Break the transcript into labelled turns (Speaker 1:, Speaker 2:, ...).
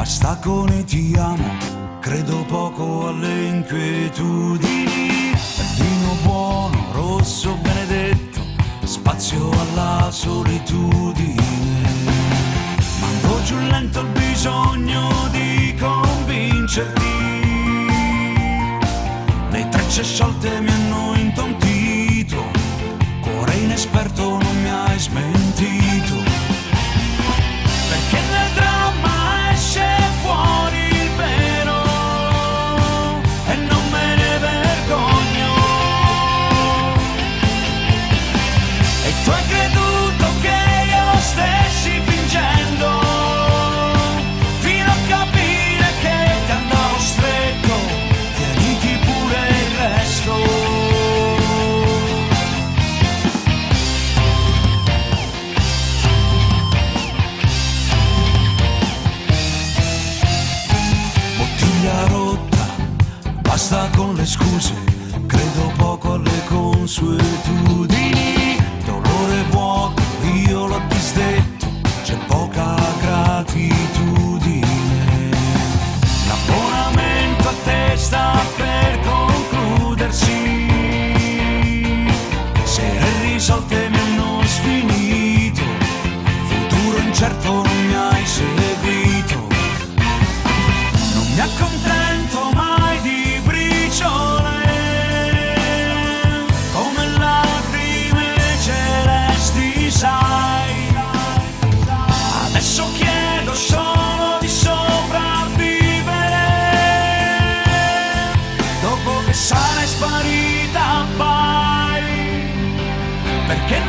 Speaker 1: Basta con i ti amo, credo poco alle inquietudini. Vino buono, rosso benedetto, spazio alla solitudine. Mando giù lento il bisogno di convincerti. Le trecce sciolte mi hanno intontito, cuore inesperto non mi hai smentito. Perché nel dramma esce fuori il vero e non me ne vergogno. E tu hai creduto che io stessi fingendo, fino a capire che ti andavo stretto. Tieniti pure il resto. Rotta, basta con le scuse, credo poco alle consuetudini. Dolore vuoto, io l'ho disdetto, c'è poca gratitudine. L'abbonamento a te sta per concludersi, sere risolte mi hanno sfinito, futuro incerto non mi hai seguito. Mi accontento mai di briciole, come lacrime celesti, sai. Adesso chiedo solo di sopravvivere, dopo che sarai sparita, vai. Perché